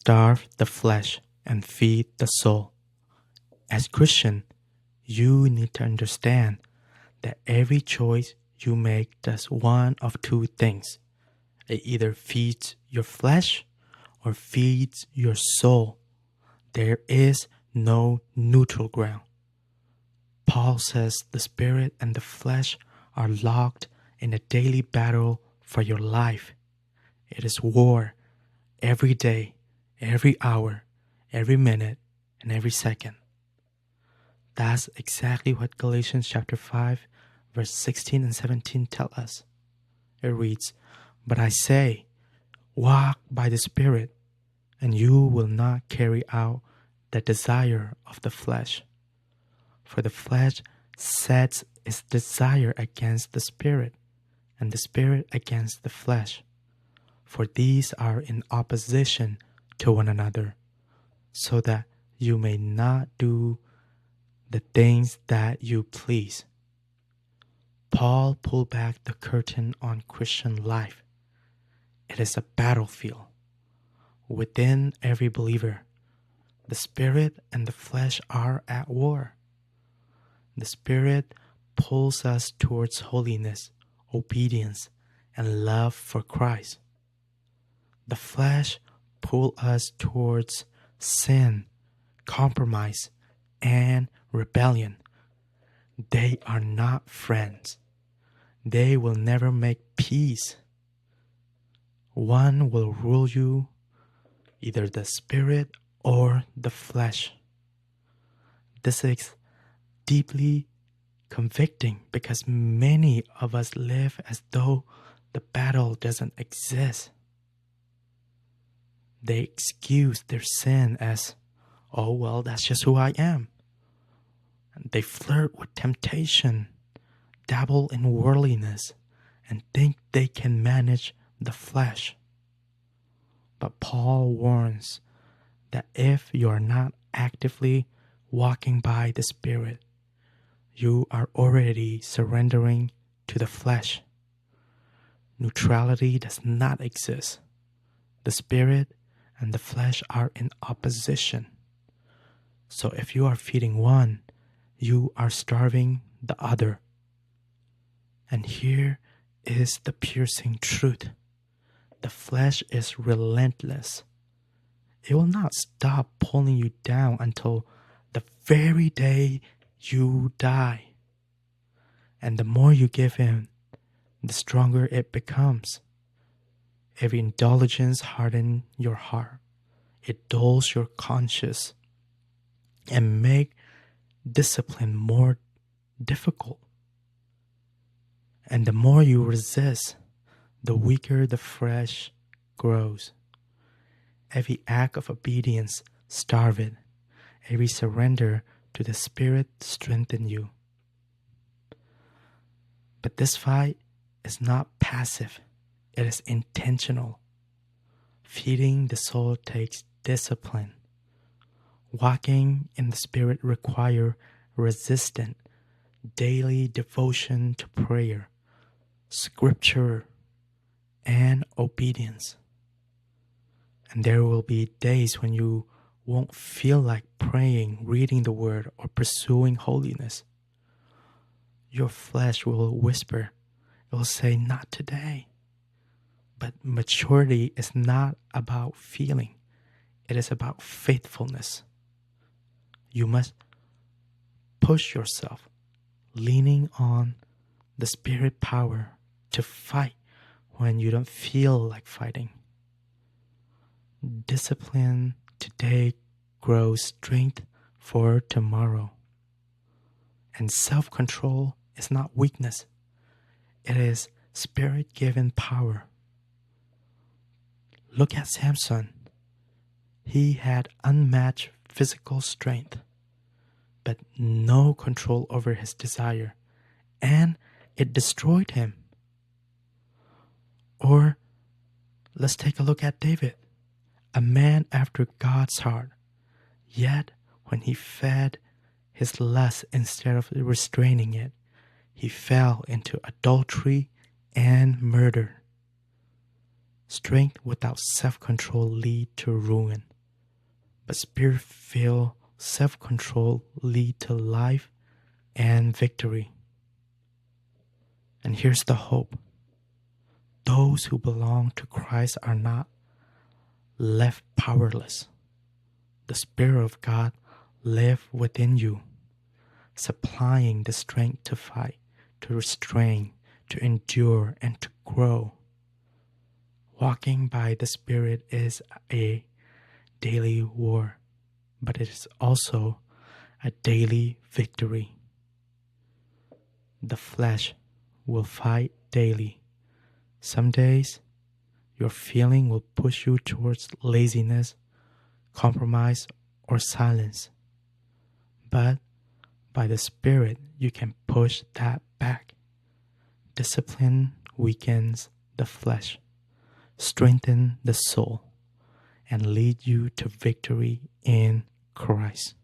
starve the flesh and feed the soul. As Christian, you need to understand that every choice you make does one of two things. It either feeds your flesh or feeds your soul. There is no neutral ground. Paul says the spirit and the flesh are locked in a daily battle for your life. It is war every day, every hour, every minute, and every second. That's exactly what Galatians chapter 5, verse 16 and 17 tell us. It reads, "But I say, walk by the Spirit, and you will not carry out the desire of the flesh. For the flesh sets its desire against the Spirit, and the Spirit against the flesh. For these are in opposition to one another, so that you may not do the things that you please." Paul pulled back the curtain on Christian life. It is a battlefield. Within every believer, the Spirit and the flesh are at war. The Spirit pulls us towards holiness, obedience, and love for Christ. The flesh pulls us towards sin, compromise, and rebellion. They are not friends. They will never make peace. One will rule you, either the Spirit or the flesh. This is deeply convicting because many of us live as though the battle doesn't exist. They excuse their sin as, "Oh, well, that's just who I am." And they flirt with temptation, dabble in worldliness, and think they can manage the flesh. But Paul warns that if you are not actively walking by the Spirit, you are already surrendering to the flesh. Neutrality does not exist. The Spirit and the flesh are in opposition. So if you are feeding one, you are starving the other. And here is the piercing truth. The flesh is relentless. It will not stop pulling you down until the very day you die. And the more you give in, the stronger it becomes. Every indulgence hardens your heart. It dulls your conscience and make discipline more difficult. And the more you resist, the weaker the flesh grows. Every act of obedience starve it. Every surrender to the Spirit strengthen you. But this fight is not passive. It is intentional. Feeding the soul takes discipline. Walking in the Spirit requires resistant, daily devotion to prayer, scripture, and obedience. And there will be days when you won't feel like praying, reading the Word, or pursuing holiness. Your flesh will whisper. It will say, "Not today." But maturity is not about feeling. It is about faithfulness. You must push yourself, leaning on the Spirit power to fight when you don't feel like fighting. Discipline today grows strength for tomorrow. And self-control is not weakness. It is Spirit-given power. Look at Samson. He had unmatched physical strength, but no control over his desire, and it destroyed him. Or let's take a look at David, a man after God's heart. Yet when he fed his lust instead of restraining it, he fell into adultery and murder. Strength without self-control leads to ruin. But Spirit-filled self-control lead to life and victory. And here's the hope. Those who belong to Christ are not left powerless. The Spirit of God lives within you, supplying the strength to fight, to restrain, to endure, and to grow. Walking by the Spirit is a daily war, but it is also a daily victory. The flesh will fight daily. Some days, your feeling will push you towards laziness, compromise, or silence. But by the Spirit, you can push that back. Discipline weakens the flesh, strengthens the soul, and lead you to victory in Christ.